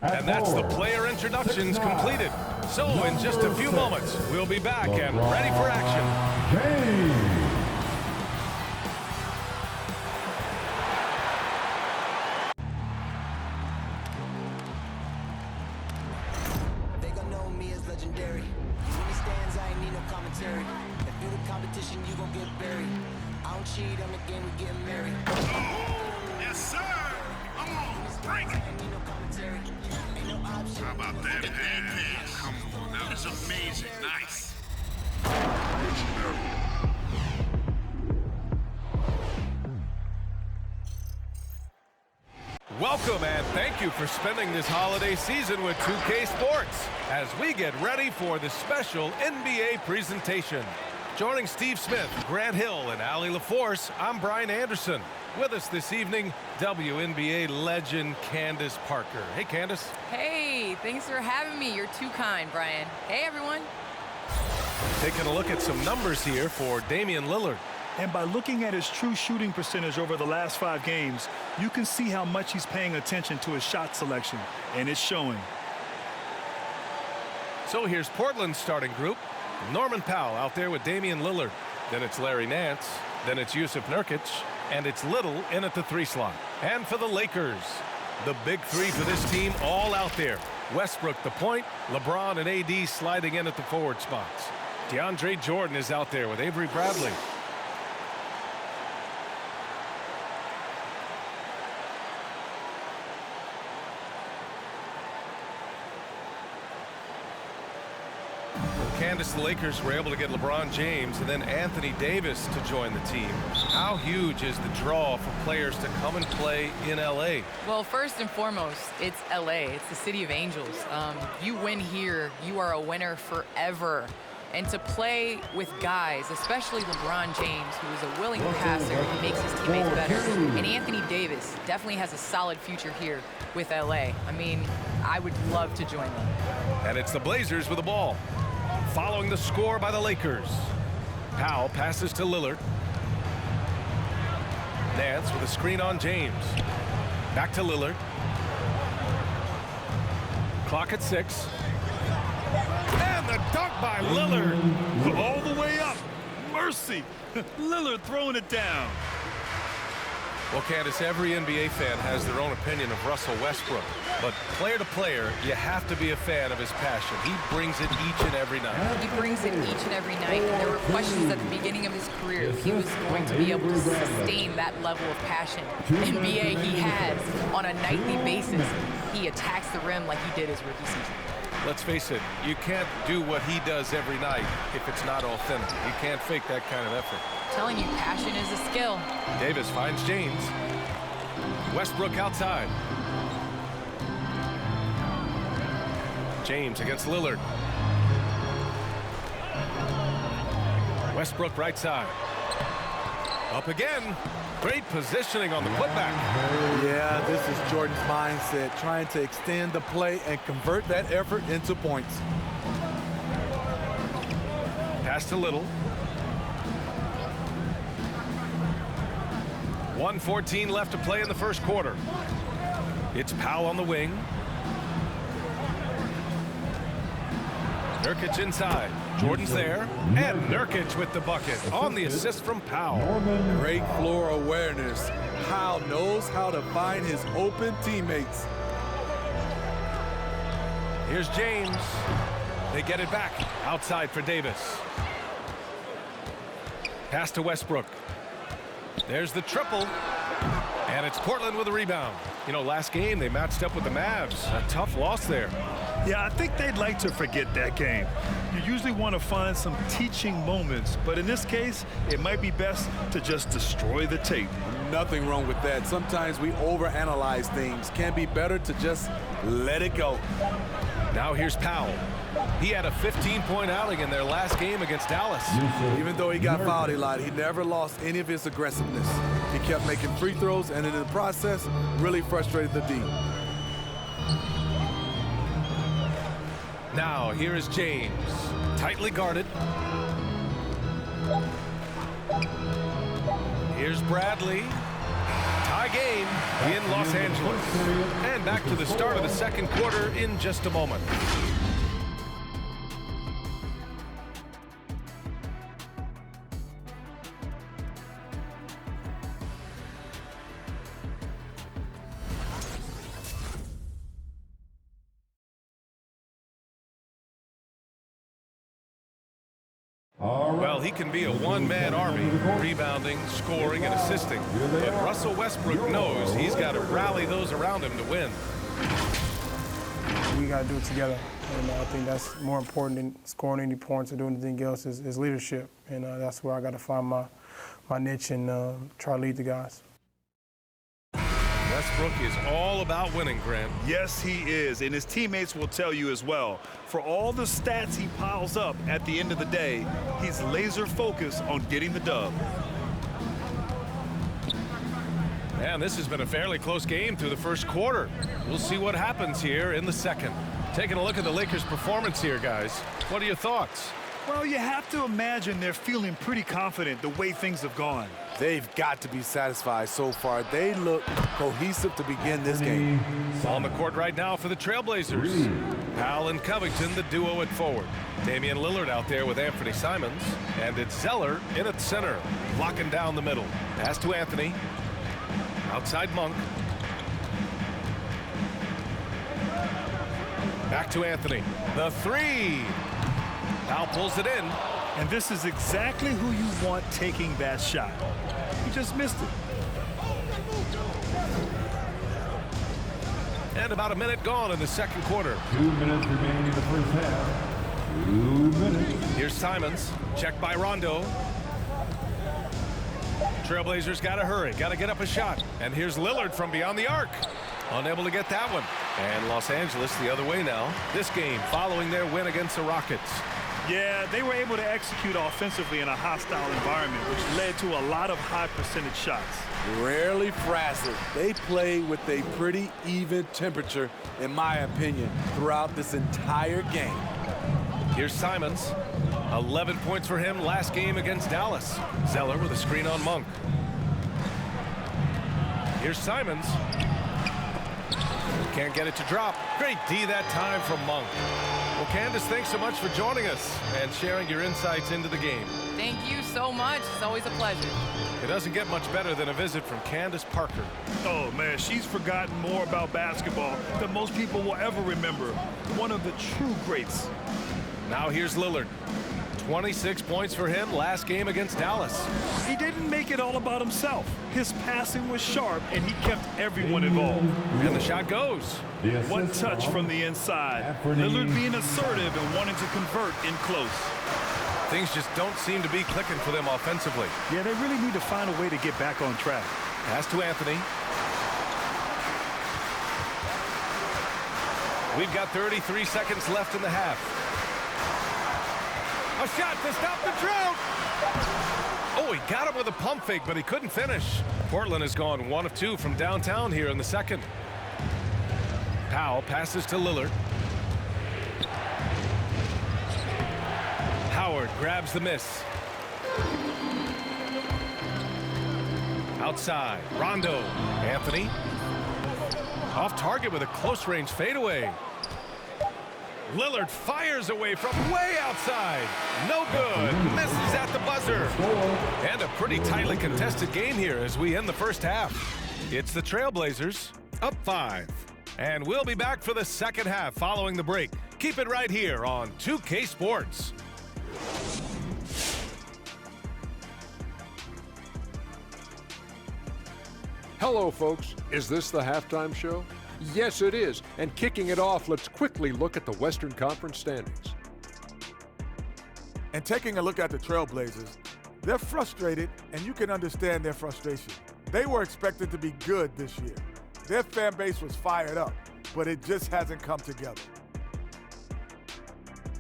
And that's the player introductions completed. So in just a few moments, we'll be back and ready for action. They gon' know me as legendary. When he stands, I ain't need no commentary. If you the competition, you gon' get buried. I don't cheat on the game, we getting married. Yes, sir. Come on, break it. How about that pass? Come on, that was amazing. Nice. Welcome and thank you for spending this holiday season with 2K Sports as we get ready for the special NBA presentation. Joining Steve Smith, Grant Hill, and Allie LaForce, I'm Brian Anderson. With us this evening, WNBA legend Candace Parker. Hey, Candace. Hey, thanks for having me. You're too kind, Brian. Hey, everyone. Taking a look at some numbers here for Damian Lillard. And by looking at his true shooting percentage over the last 5 games, you can see how much he's paying attention to his shot selection, and it's showing. So here's Portland's starting group. Norman Powell out there with Damian Lillard. Then it's Larry Nance. Then it's Yusuf Nurkic. And it's Little in at the 3 slot. And for the Lakers, the big 3 for this team all out there. Westbrook the point, LeBron and AD sliding in at the forward spots. DeAndre Jordan is out there with Avery Bradley. Candace, the Lakers were able to get LeBron James and then Anthony Davis to join the team. How huge is the draw for players to come and play in LA? Well, first and foremost, it's LA. It's the city of angels. You win here, you are a winner forever. And to play with guys, especially LeBron James, who is a willing passer, who makes his teammates better, and Anthony Davis definitely has a solid future here with LA. I mean, I would love to join them. And it's the Blazers with the ball. Following the score by the Lakers. Powell passes to Lillard. Nance with a screen on James. Back to Lillard. Clock at 6. And the dunk by Lillard. All the way up. Mercy. Lillard throwing it down. Well, Candace, every NBA fan has their own opinion of Russell Westbrook. But player to player, you have to be a fan of his passion. He brings it each and every night. He brings it each and every night. And there were questions at the beginning of his career if he was going to be able to sustain that level of passion. NBA he has on a nightly basis. He attacks the rim like he did his rookie season. Let's face it, you can't do what he does every night if it's not authentic. You can't fake that kind of effort. I'm telling you, passion is a skill. Davis finds James. Westbrook outside. James against Lillard. Westbrook right side. Up again. Great positioning on the putback. Yeah, this is Jordan's mindset, trying to extend the play and convert that effort into points. Pass to Little. 1:14 left to play in the first quarter. It's Powell on the wing. Nurkic inside. Jordan's there. And Nurkic with the bucket on the assist from Powell. Great floor awareness. Powell knows how to find his open teammates. Here's James. They get it back. Outside for Davis. Pass to Westbrook. There's the triple. And it's Portland with a rebound. You know, last game they matched up with the Mavs. A tough loss there. Yeah, I think they'd like to forget that game. You usually want to find some teaching moments, but in this case, it might be best to just destroy the tape. Nothing wrong with that. Sometimes we overanalyze things. Can be better to just let it go. Now here's Powell. He had a 15-point outing in their last game against Dallas. Even though he got fouled a lot, he never lost any of his aggressiveness. He kept making free throws, and in the process, really frustrated the D. Now here is James. Tightly guarded. Here's Bradley. Tie game in Los Angeles. And back to the start of the second quarter in just a moment. Well, he can be a one-man army, rebounding, scoring, and assisting. But Russell Westbrook knows he's got to rally those around him to win. We got to do it together. And I think that's more important than scoring any points or doing anything else is leadership. And that's where I got to find my niche and try to lead the guys. Westbrook is all about winning, Grant. Yes, he is, and his teammates will tell you as well. For all the stats he piles up at the end of the day, he's laser focused on getting the dub. And this has been a fairly close game through the first quarter. We'll see what happens here in the second. Taking a look at the Lakers' performance here, guys. What are your thoughts? Well, you have to imagine they're feeling pretty confident the way things have gone. They've got to be satisfied so far. They look cohesive to begin this game. On the court right now for the Trailblazers. Powell and Covington, the duo at forward. Damian Lillard out there with Anthony Simons. And it's Zeller in at center, locking down the middle. Pass to Anthony. Outside Monk. Back to Anthony. The three. Powell pulls it in. And this is exactly who you want taking that shot. He just missed it. And about a minute gone in the second quarter. 2 minutes remaining in the first half. 2 minutes. Here's Simons. Checked by Rondo. Trailblazers got to hurry. Got to get up a shot. And here's Lillard from beyond the arc. Unable to get that one. And Los Angeles the other way now. This game following their win against the Rockets. Yeah, they were able to execute offensively in a hostile environment, which led to a lot of high percentage shots. Rarely frazzled. They play with a pretty even temperature, in my opinion, throughout this entire game. Here's Simons. 11 points for him last game against Dallas. Zeller with a screen on Monk. Here's Simons. Can't get it to drop. Great D that time from Monk. Well, Candace, thanks so much for joining us and sharing your insights into the game. Thank you so much. It's always a pleasure. It doesn't get much better than a visit from Candace Parker. Oh, man, she's forgotten more about basketball than most people will ever remember. One of the true greats. Now here's Lillard. 26 points for him last game against Dallas. He didn't make it all about himself. His passing was sharp, and he kept everyone involved. And the shot goes. One touch from the inside. Lillard being assertive and wanting to convert in close. Things just don't seem to be clicking for them offensively. Yeah, they really need to find a way to get back on track. Pass to Anthony. We've got 33 seconds left in the half. A shot to stop the drought. Oh, he got him with a pump fake, but he couldn't finish. Portland has gone 1 of 2 from downtown here in the second. Powell passes to Lillard. Howard grabs the miss. Outside, Rondo. Anthony. Off target with a close-range fadeaway. Lillard fires away from way outside. No good. Misses at the buzzer. And a pretty tightly contested game here as we end the first half. It's the Trailblazers up 5. And we'll be back for the second half following the break. Keep it right here on 2K Sports. Hello, folks. Is this the halftime show? Yes, it is. And kicking it off, let's quickly look at the Western Conference standings. And taking a look at the Trailblazers, they're frustrated, and you can understand their frustration. They were expected to be good this year. Their fan base was fired up, but it just hasn't come together.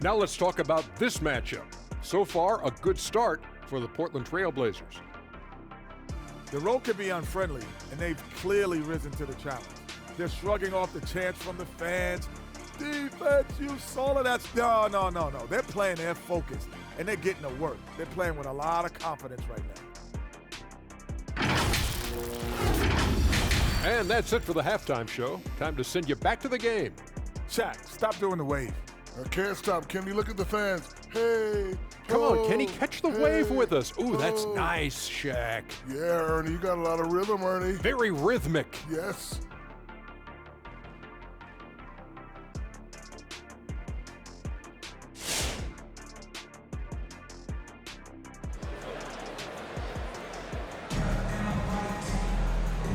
Now let's talk about this matchup. So far, a good start for the Portland Trailblazers. The road can be unfriendly, and they've clearly risen to the challenge. They're shrugging off the chants from the fans. Defense, you saw it. That's no. They're playing their focus, and they're getting to work. They're playing with a lot of confidence right now. And that's it for the halftime show. Time to send you back to the game. Shaq, stop doing the wave. I can't stop. Kenny, look at the fans. Hey. Come on, Kenny, catch the wave hey, with us. Ooh, that's oh. nice, Shaq. Yeah, Ernie, you got a lot of rhythm, Ernie. Very rhythmic. Yes.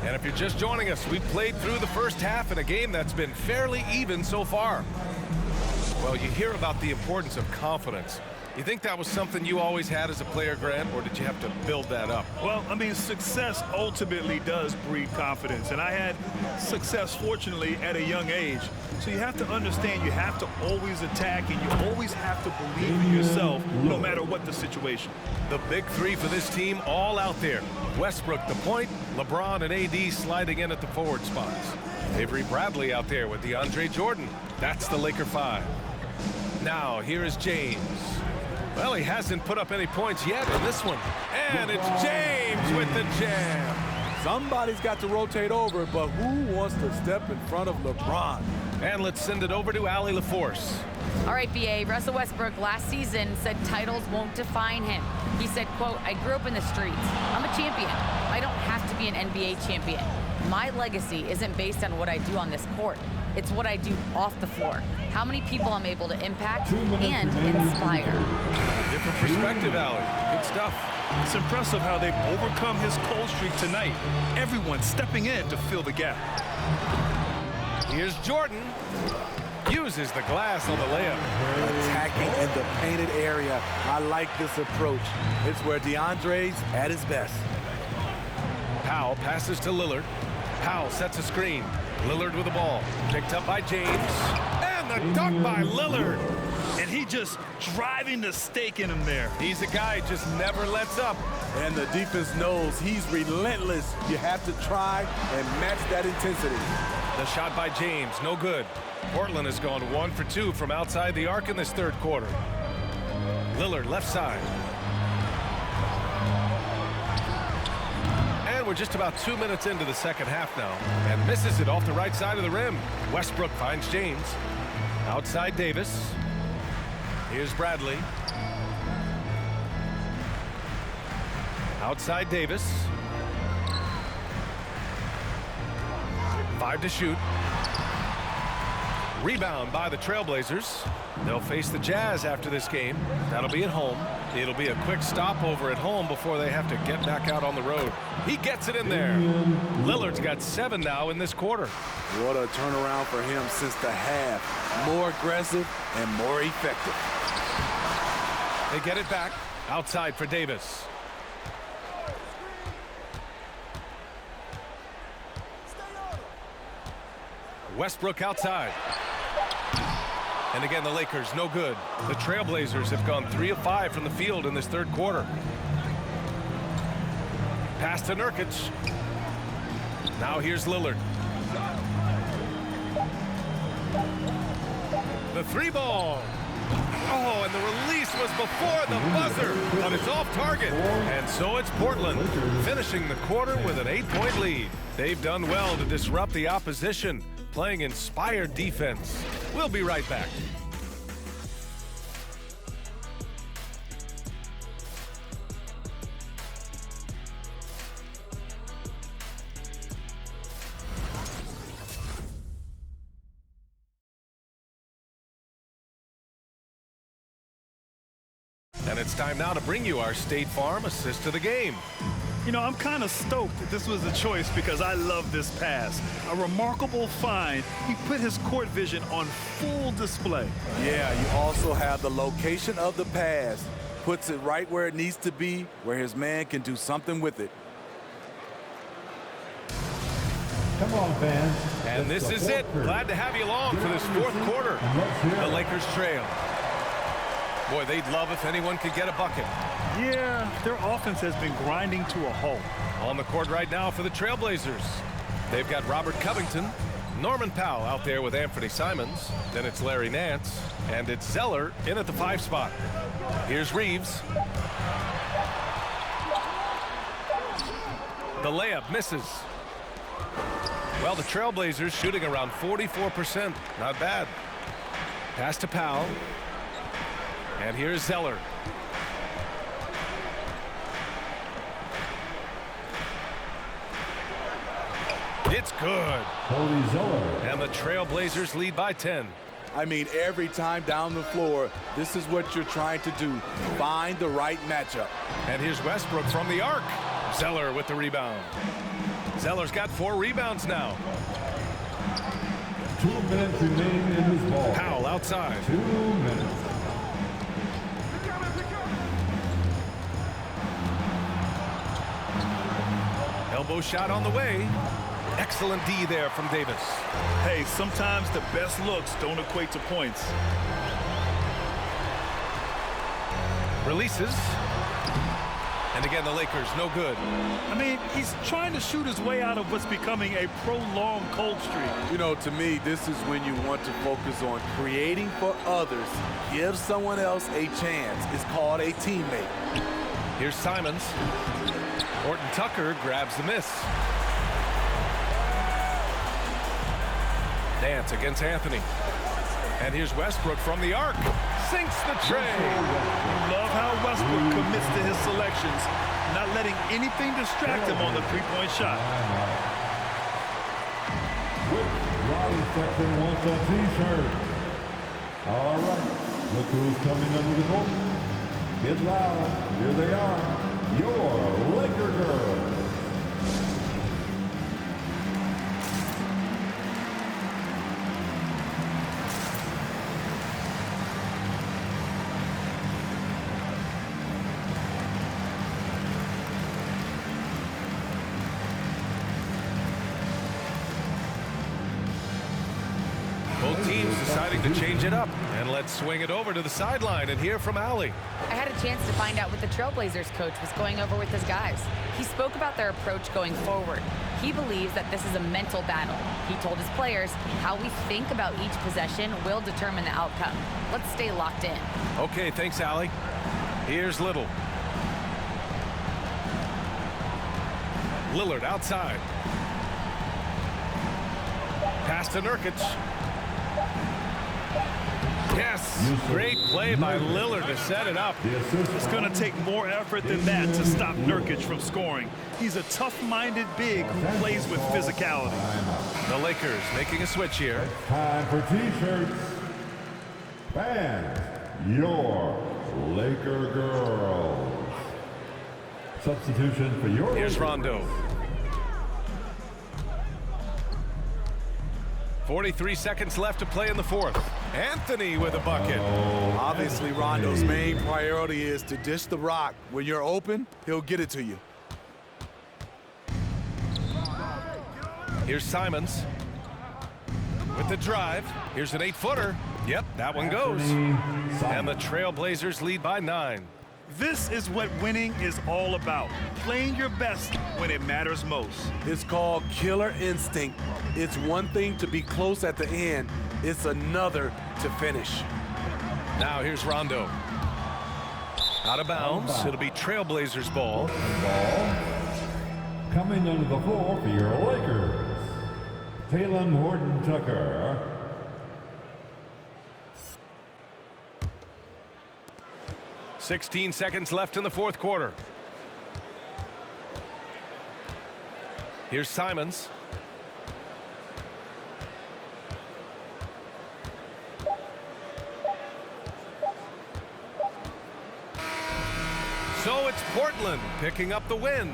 And if you're just joining us, we've played through the first half in a game that's been fairly even so far. Well, you hear about the importance of confidence. You think that was something you always had as a player, Grant, or did you have to build that up? Well, I mean, success ultimately does breed confidence, and I had success, fortunately, at a young age. So you have to understand you have to always attack, and you always have to believe in yourself, no matter what the situation. The big three for this team all out there. Westbrook the point, LeBron and AD sliding in at the forward spots. Avery Bradley out there with DeAndre Jordan. That's the Laker 5. Now, here is James. Well, he hasn't put up any points yet in this one. And it's James with the jam. Somebody's got to rotate over, but who wants to step in front of LeBron? And let's send it over to Allie LaForce. All right, BA, Russell Westbrook last season said titles won't define him. He said, quote, I grew up in the streets. I'm a champion. I don't have to be an NBA champion. My legacy isn't based on what I do on this court. It's what I do off the floor. How many people I'm able to impact and inspire. Different perspective, Allie. Good stuff. It's impressive how they've overcome his cold streak tonight. Everyone stepping in to fill the gap. Here's Jordan. Uses the glass on the layup. Attacking in the painted area. I like this approach. It's where DeAndre's at his best. Powell passes to Lillard. Powell sets a screen. Lillard with the ball. Picked up by James. And the dunk by Lillard. And he just driving the stake in him there. He's a guy who just never lets up. And the defense knows he's relentless. You have to try and match that intensity. The shot by James, no good. Portland has gone 1 for 2 from outside the arc in this third quarter. Lillard left side. And we're just about 2 minutes into the second half now. And misses it off the right side of the rim. Westbrook finds James. Outside Davis. Here's Bradley. Outside Davis. 5 to shoot. Rebound by the Trailblazers. They'll face the Jazz after this game. That'll be at home. It'll be a quick stopover at home before they have to get back out on the road. He gets it in there. Lillard's got 7 now in this quarter. What a turnaround for him since the half. More aggressive and more effective. They get it back. Outside for Davis. Westbrook outside. And again, the Lakers, no good. The Trailblazers have gone 3 of 5 from the field in this third quarter. Pass to Nurkic. Now here's Lillard. The 3-ball. Oh, and the release was before the buzzer, but it's off target. And so it's Portland, finishing the quarter with an 8-point lead. They've done well to disrupt the opposition, playing inspired defense. We'll be right back. And it's time now to bring you our State Farm assist to the game. You know, I'm kind of stoked that this was a choice because I love this pass. A remarkable find. He put his court vision on full display. Yeah, you also have the location of the pass. Puts it right where it needs to be, where his man can do something with it. Come on, fans. And this is it. Glad to have you along for this fourth quarter. The Lakers trail. Boy, they'd love if anyone could get a bucket. Yeah, their offense has been grinding to a halt. On the court right now for the Trailblazers. They've got Robert Covington, Norman Powell out there with Anthony Simons. Then it's Larry Nance, and it's Zeller in at the 5 spot. Here's Reeves. The layup misses. Well, the Trailblazers shooting around 44%. Not bad. Pass to Powell. And here's Zeller. It's good. Cody Zeller. And the Trailblazers lead by 10. I mean, every time down the floor, this is what you're trying to do. Find the right matchup. And here's Westbrook from the arc. Zeller with the rebound. Zeller's got 4 rebounds now. 2 minutes remain in this ball. Powell outside. 2 minutes. Elbow shot on the way. Excellent D there from Davis. Hey, sometimes the best looks don't equate to points. Releases. And again, the Lakers, no good. I mean, he's trying to shoot his way out of what's becoming a prolonged cold streak. You know, to me, this is when you want to focus on creating for others. Give someone else a chance. It's called a teammate. Here's Simons. Horton Tucker grabs the miss. Dance against Anthony. And here's Westbrook from the arc. Sinks the tray. Love how Westbrook commits to his selections, not letting anything distract him on the three-point shot. Which Raleigh section wants a T-shirt? All right, look who's coming under the court. Get loud. Here they are, your Laker girls. Both teams deciding to change it up. And let's swing it over to the sideline and hear from Allie. I had a chance to find out what the Trailblazers coach was going over with his guys. He spoke about their approach going forward. He believes that this is a mental battle. He told his players how we think about each possession will determine the outcome. Let's stay locked in. Okay, thanks, Allie. Here's Little. Lillard outside. Pass to Nurkic. Yes, great play by Lillard to set it up. It's going to take more effort than that to stop Nurkic from scoring. He's a tough-minded big who plays with physicality. The Lakers making a switch here. Time for T-shirts. Fans, your Laker girls. Substitution for your Here's Lakers. Rondo. 43 seconds left to play in the fourth. Anthony with a bucket. Obviously, Rondo's main priority is to dish the rock. When you're open, he'll get it to you. Here's Simons with the drive. Here's an 8-footer. Yep, that one goes. And the Trailblazers lead by 9. This is what winning is all about. Playing your best when it matters most. It's called killer instinct. It's one thing to be close at the end. It's another to finish. Now here's Rondo. Out of bounds. It'll be Trailblazers ball. Coming under the floor for your Lakers, Taylor Horton Tucker. 16 seconds left in the fourth quarter. Here's Simons. So it's Portland picking up the win.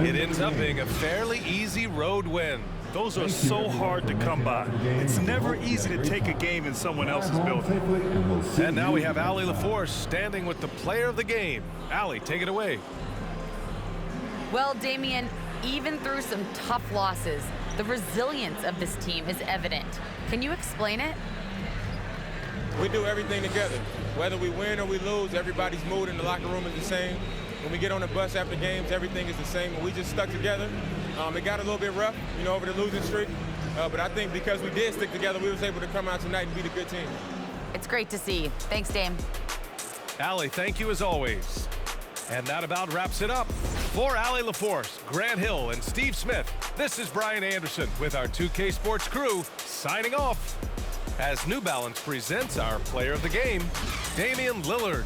It ends up being a fairly easy road win. Those are so hard to come by. It's never easy to take a game in someone else's building. And now we have Allie LaForce standing with the player of the game. Allie, take it away. Well, Damian, even through some tough losses, the resilience of this team is evident. Can you explain it? We do everything together. Whether we win or we lose, everybody's mood in the locker room is the same. When we get on the bus after games, everything is the same. And we just stuck together. It got a little bit rough, over the losing streak. But I think because we did stick together, we was able to come out tonight and beat a good team. It's great to see. Thanks, Dame. Allie, thank you as always. And that about wraps it up. For Allie LaForce, Grant Hill, and Steve Smith, this is Brian Anderson with our 2K Sports crew signing off as New Balance presents our player of the game, Damian Lillard.